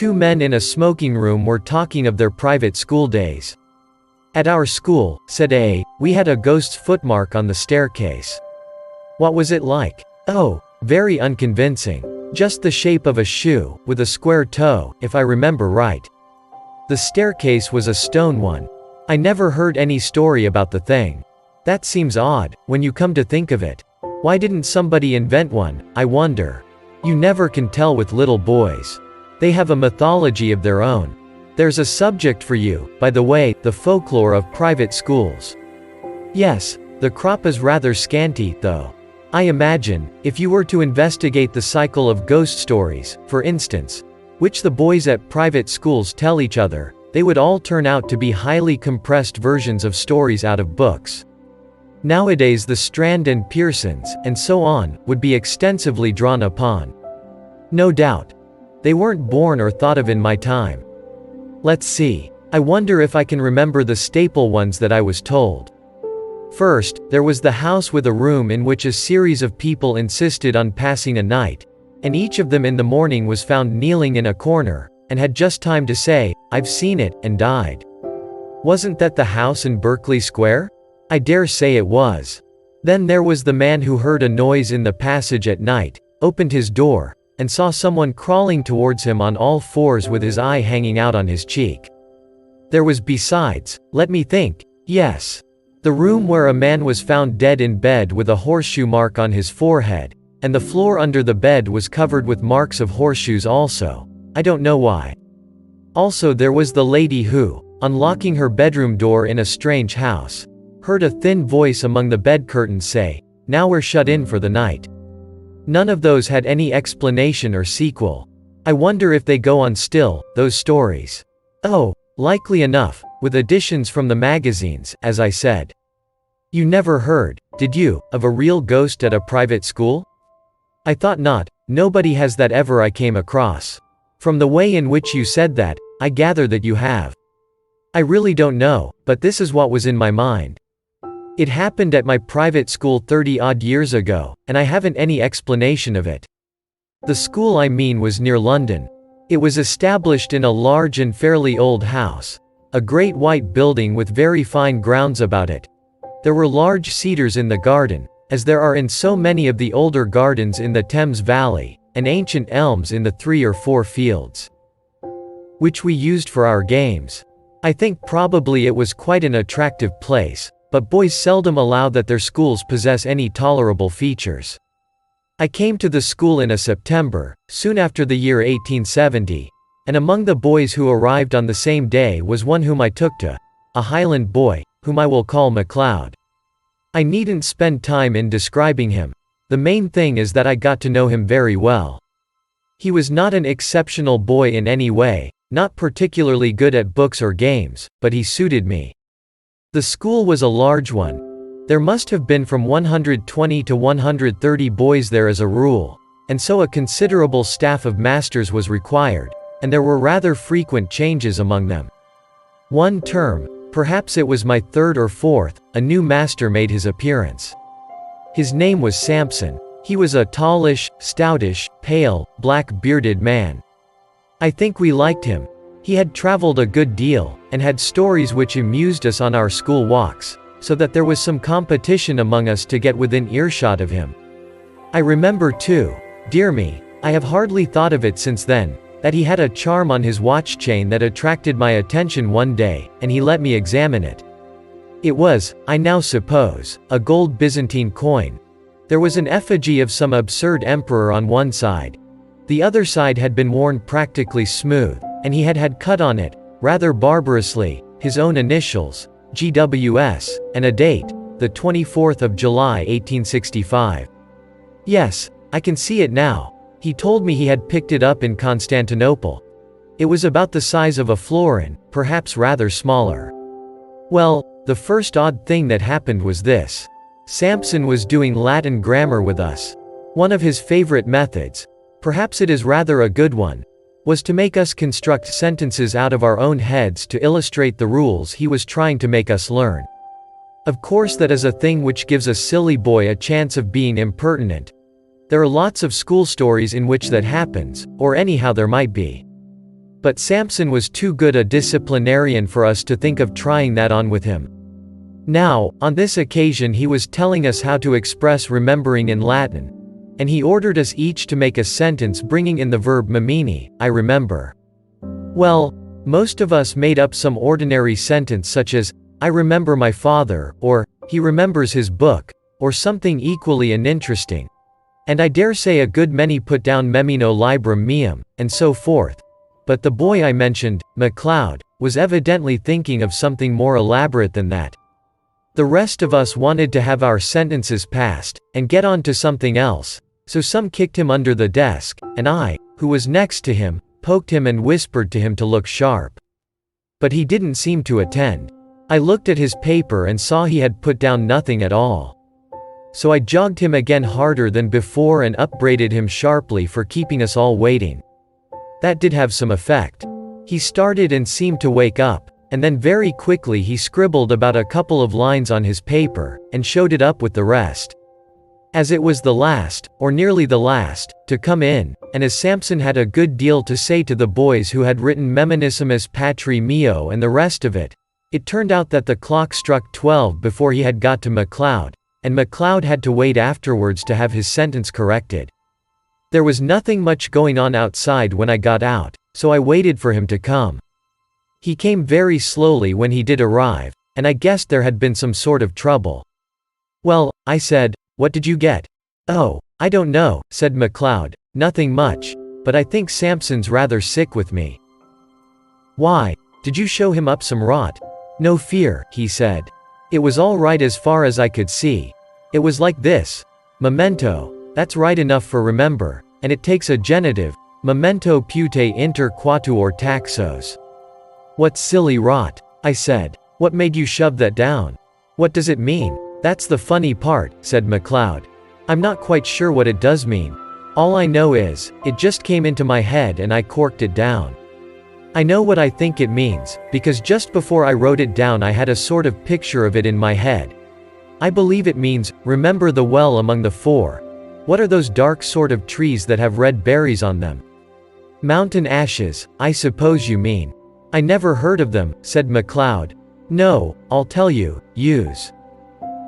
Two men in a smoking room were talking of their private school days. "At our school," said A, "we had a ghost's footmark on the staircase." "What was it like?" "Oh, very unconvincing. Just the shape of a shoe, with a square toe, if I remember right. The staircase was a stone one. I never heard any story about the thing. That seems odd, when you come to think of it. Why didn't somebody invent one, I wonder? You never can tell with little boys. They have a mythology of their own. There's a subject for you, by the way, the folklore of private schools." "Yes, the crop is rather scanty, though. I imagine, if you were to investigate the cycle of ghost stories, for instance, which the boys at private schools tell each other, they would all turn out to be highly compressed versions of stories out of books. Nowadays the Strand and Pearsons, and so on, would be extensively drawn upon. No doubt. They weren't born or thought of in my time. Let's see. I wonder if I can remember the staple ones that I was told. First, there was the house with a room in which a series of people insisted on passing a night, and each of them in the morning was found kneeling in a corner, and had just time to say, 'I've seen it,' and died. Wasn't that the house in Berkeley Square? I dare say it was. Then there was the man who heard a noise in the passage at night, opened his door, and saw someone crawling towards him on all fours with his eye hanging out on his cheek. There was besides, let me think, yes, the room where a man was found dead in bed with a horseshoe mark on his forehead, and the floor under the bed was covered with marks of horseshoes also. I don't know why. Also there was the lady who, unlocking her bedroom door in a strange house, heard a thin voice among the bed curtains say, 'Now we're shut in for the night.' None of those had any explanation or sequel. I wonder if they go on still, those stories. Oh, likely enough, with additions from the magazines, as I said. You never heard, did you, of a real ghost at a private school? I thought not. Nobody has that ever I came across. From the way in which you said that, I gather that you have. I really don't know, but this is what was in my mind. It happened at my private school 30-odd years ago, and I haven't any explanation of it. The school I mean was near London. It was established in a large and fairly old house, a great white building with very fine grounds about it. There were large cedars in the garden, as there are in so many of the older gardens in the Thames Valley, and ancient elms in the 3 or 4 fields, which we used for our games. I think probably it was quite an attractive place, but boys seldom allow that their schools possess any tolerable features. I came to the school in a September, soon after the year 1870, and among the boys who arrived on the same day was one whom I took to, a Highland boy, whom I will call MacLeod. I needn't spend time in describing him. The main thing is that I got to know him very well. He was not an exceptional boy in any way, not particularly good at books or games, but he suited me. The school was a large one. There must have been from 120 to 130 boys there as a rule, and so a considerable staff of masters was required, and there were rather frequent changes among them. One term, perhaps it was my 3rd or 4th, a new master made his appearance. His name was Sampson. He was a tallish, stoutish, pale, black-bearded man. I think we liked him. He had traveled a good deal, and had stories which amused us on our school walks, so that there was some competition among us to get within earshot of him. I remember too, dear me, I have hardly thought of it since then, that he had a charm on his watch chain that attracted my attention one day, and he let me examine it. It was, I now suppose, a gold Byzantine coin. There was an effigy of some absurd emperor on one side. The other side had been worn practically smooth, and he had cut on it, rather barbarously, his own initials, GWS, and a date, the 24th of July 1865. Yes, I can see it now. He told me he had picked it up in Constantinople. It was about the size of a florin, perhaps rather smaller. Well, the first odd thing that happened was this. Sampson was doing Latin grammar with us. One of his favorite methods, perhaps it is rather a good one, was to make us construct sentences out of our own heads to illustrate the rules he was trying to make us learn. Of course that is a thing which gives a silly boy a chance of being impertinent. There are lots of school stories in which that happens, or anyhow there might be. But Samson was too good a disciplinarian for us to think of trying that on with him. Now, on this occasion he was telling us how to express remembering in Latin, and he ordered us each to make a sentence bringing in the verb memini, I remember. Well, most of us made up some ordinary sentence such as, I remember my father, or, he remembers his book, or something equally uninteresting. And I dare say a good many put down memino librum meum, and so forth. But the boy I mentioned, MacLeod, was evidently thinking of something more elaborate than that. The rest of us wanted to have our sentences passed, and get on to something else, so some kicked him under the desk, and I, who was next to him, poked him and whispered to him to look sharp. But he didn't seem to attend. I looked at his paper and saw he had put down nothing at all. So I jogged him again harder than before and upbraided him sharply for keeping us all waiting. That did have some effect. He started and seemed to wake up, and then very quickly he scribbled about a couple of lines on his paper, and showed it up with the rest. As it was the last, or nearly the last, to come in, and as Samson had a good deal to say to the boys who had written Memonissimus Patri Meo and the rest of it, it turned out that the clock struck 12 before he had got to MacLeod, and MacLeod had to wait afterwards to have his sentence corrected. There was nothing much going on outside when I got out, so I waited for him to come. He came very slowly when he did arrive, and I guessed there had been some sort of trouble. Well, I said, what did you get? Oh, I don't know, said MacLeod, nothing much, but I think Samson's rather sick with me. Why, did you show him up some rot? No fear, he said. It was all right as far as I could see. It was like this. Memento, that's right enough for remember, and it takes a genitive, memento pute inter quatuor taxos. What silly rot, I said. What made you shove that down? What does it mean? That's the funny part, said MacLeod. I'm not quite sure what it does mean. All I know is, it just came into my head and I corked it down. I know what I think it means, because just before I wrote it down I had a sort of picture of it in my head. I believe it means, remember the well among the four. What are those dark sort of trees that have red berries on them? Mountain ashes, I suppose you mean. I never heard of them, said MacLeod. No, I'll tell you, use.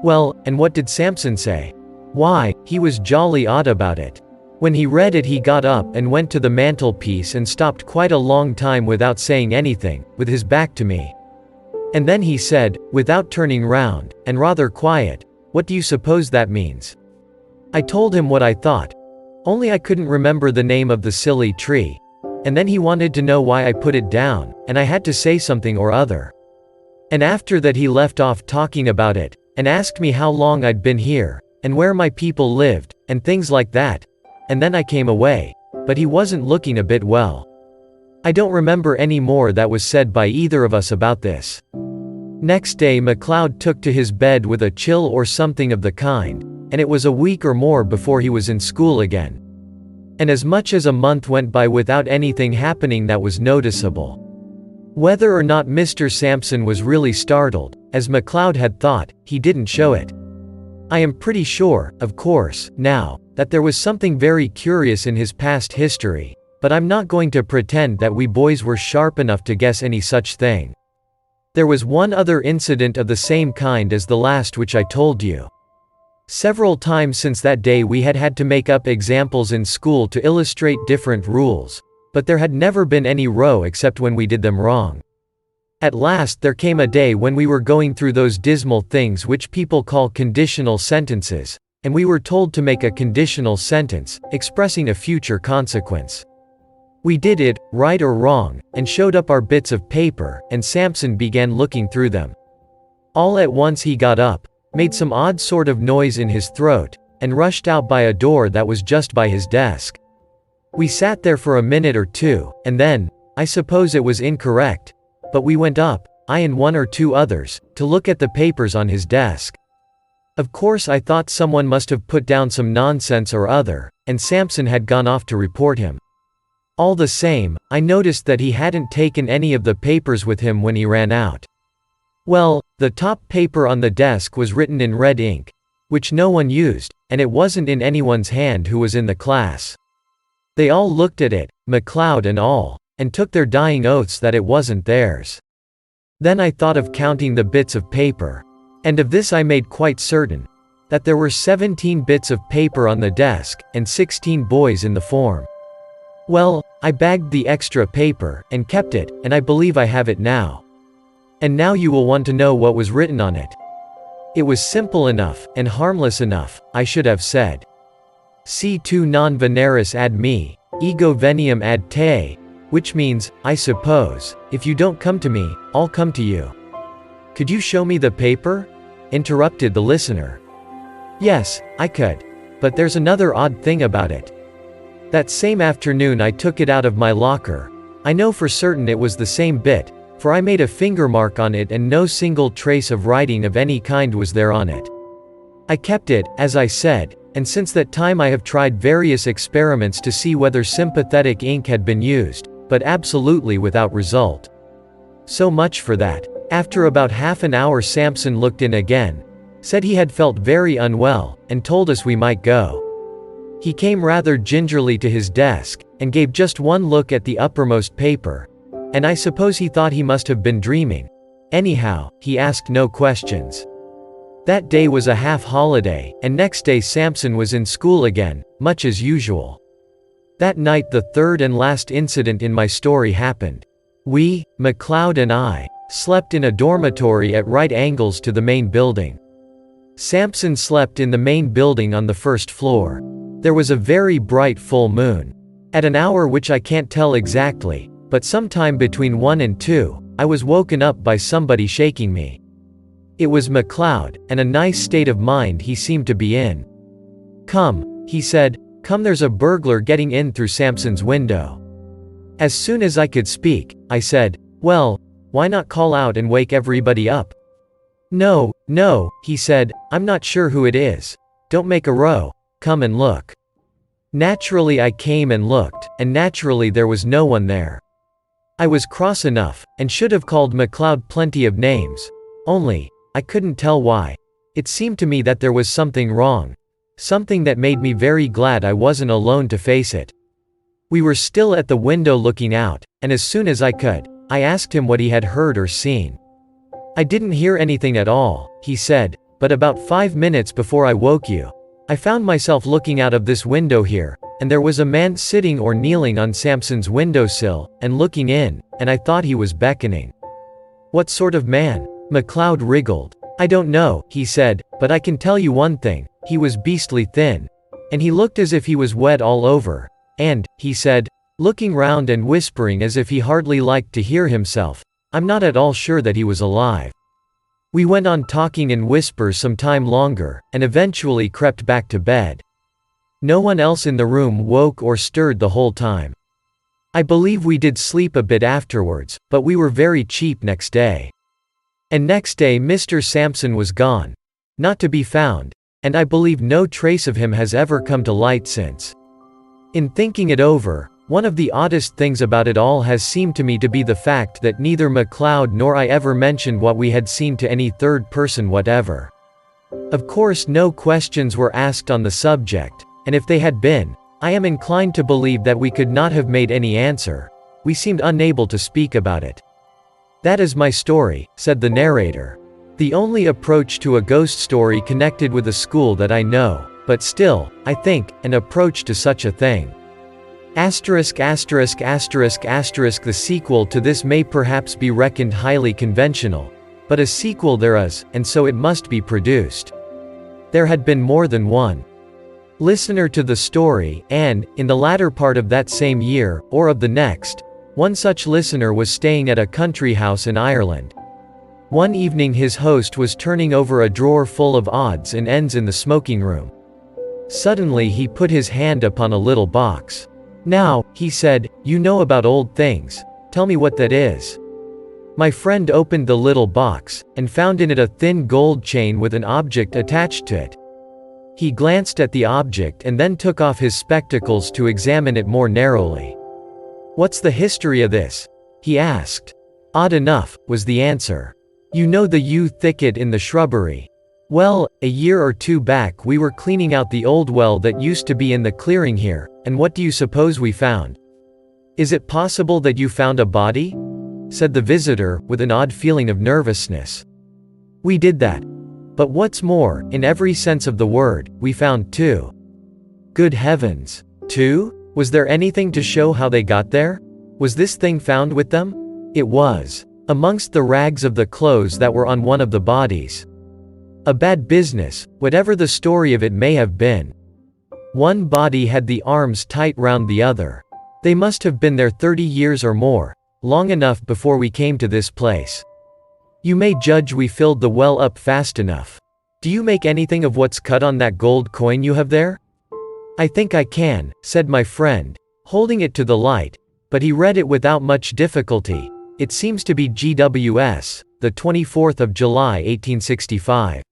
Well, and what did Samson say? Why, he was jolly odd about it. When he read it he got up and went to the mantelpiece and stopped quite a long time without saying anything, with his back to me. And then he said, without turning round, and rather quiet, what do you suppose that means? I told him what I thought. Only I couldn't remember the name of the silly tree. And then he wanted to know why I put it down, and I had to say something or other. And after that he left off talking about it, and asked me how long I'd been here, and where my people lived, and things like that. And then I came away. But he wasn't looking a bit well. I don't remember any more that was said by either of us about this. Next day MacLeod took to his bed with a chill or something of the kind, and it was a week or more before he was in school again. And as much as a month went by without anything happening that was noticeable. Whether or not Mr. Samson was really startled, as MacLeod had thought, he didn't show it. I am pretty sure, of course, now, that there was something very curious in his past history, but I'm not going to pretend that we boys were sharp enough to guess any such thing. There was one other incident of the same kind as the last which I told you. Several times since that day we had had to make up examples in school to illustrate different rules, but there had never been any row except when we did them wrong. At last there came a day when we were going through those dismal things which people call conditional sentences, and we were told to make a conditional sentence, expressing a future consequence. We did it, right or wrong, and showed up our bits of paper, and Samson began looking through them. All at once he got up, made some odd sort of noise in his throat, and rushed out by a door that was just by his desk. We sat there for a minute or two, and then, I suppose it was incorrect, but we went up, I and one or two others, to look at the papers on his desk. Of course I thought someone must have put down some nonsense or other, and Samson had gone off to report him. All the same, I noticed that he hadn't taken any of the papers with him when he ran out. Well, the top paper on the desk was written in red ink, which no one used, and it wasn't in anyone's hand who was in the class. They all looked at it, MacLeod and all, and took their dying oaths that it wasn't theirs. Then I thought of counting the bits of paper. And of this I made quite certain, that there were 17 bits of paper on the desk, and 16 boys in the form. Well, I bagged the extra paper, and kept it, and I believe I have it now. And now you will want to know what was written on it. It was simple enough, and harmless enough, I should have said. Si tu non veneris ad me, ego veniam ad te, which means, I suppose, if you don't come to me, I'll come to you. Could you show me the paper? Interrupted the listener. Yes, I could. But there's another odd thing about it. That same afternoon I took it out of my locker. I know for certain it was the same bit, for I made a finger mark on it and no single trace of writing of any kind was there on it. I kept it, as I said, and since that time I have tried various experiments to see whether sympathetic ink had been used, but absolutely without result. So much for that. After about half an hour Sampson looked in again, said he had felt very unwell, and told us we might go. He came rather gingerly to his desk, and gave just one look at the uppermost paper, and I suppose he thought he must have been dreaming. Anyhow, he asked no questions. That day was a half-holiday, and next day Sampson was in school again, much as usual. That night the third and last incident in my story happened. We, McLeod and I, slept in a dormitory at right angles to the main building. Sampson slept in the main building on the first floor. There was a very bright full moon. At an hour which I can't tell exactly, but sometime between 1 and 2, I was woken up by somebody shaking me. It was McLeod, and a nice state of mind he seemed to be in. "Come," he said, "come, there's a burglar getting in through Sampson's window." As soon as I could speak, I said, "Well, why not call out and wake everybody up?" "No, no," he said, "I'm not sure who it is. Don't make a row, come and look." Naturally I came and looked, and naturally there was no one there. I was cross enough, and should have called McLeod plenty of names. Only, I couldn't tell why. It seemed to me that there was something wrong. Something that made me very glad I wasn't alone to face it. We were still at the window looking out, and as soon as I could, I asked him what he had heard or seen. "I didn't hear anything at all," he said, "but about 5 minutes before I woke you, I found myself looking out of this window here, and there was a man sitting or kneeling on Sampson's windowsill, and looking in, and I thought he was beckoning." "What sort of man?" McLeod wriggled. "I don't know," he said, "but I can tell you one thing, he was beastly thin. And he looked as if he was wet all over. And," he said, looking round and whispering as if he hardly liked to hear himself, "I'm not at all sure that he was alive." We went on talking in whispers some time longer, and eventually crept back to bed. No one else in the room woke or stirred the whole time. I believe we did sleep a bit afterwards, but we were very cheap next day. And next day Mr. Sampson was gone. Not to be found, and I believe no trace of him has ever come to light since. In thinking it over, one of the oddest things about it all has seemed to me to be the fact that neither McLeod nor I ever mentioned what we had seen to any third person whatever. Of course no questions were asked on the subject, and if they had been, I am inclined to believe that we could not have made any answer. We seemed unable to speak about it. "That is my story," said the narrator. "The only approach to a ghost story connected with a school that I know, but still, I think, an approach to such a thing. ********** The sequel to this may perhaps be reckoned highly conventional, but a sequel there is, and so it must be produced. There had been more than one listener to the story, and, in the latter part of that same year, or of the next, one such listener was staying at a country house in Ireland. One evening his host was turning over a drawer full of odds and ends in the smoking room. Suddenly he put his hand upon a little box. "Now," he said, "you know about old things. Tell me what that is." My friend opened the little box, and found in it a thin gold chain with an object attached to it. He glanced at the object and then took off his spectacles to examine it more narrowly. "What's the history of this?" he asked. "Odd enough," was the answer. "You know the yew thicket in the shrubbery? Well, a year or two back we were cleaning out the old well that used to be in the clearing here, and what do you suppose we found?" Is it possible that you found a body? Said the visitor, with an odd feeling of nervousness. We did that. But what's more, in every sense of the word, we found two. Good heavens. Two? Was there anything to show how they got there? Was this thing found with them? It was. Amongst the rags of the clothes that were on one of the bodies. A bad business, whatever the story of it may have been. One body had the arms tight round the other. They must have been there 30 years or more, long enough before we came to this place. You may judge we filled the well up fast enough. Do you make anything of what's cut on that gold coin you have there? I think I can, said my friend, holding it to the light, but he read it without much difficulty. It seems to be GWS, the 24th of July 1865.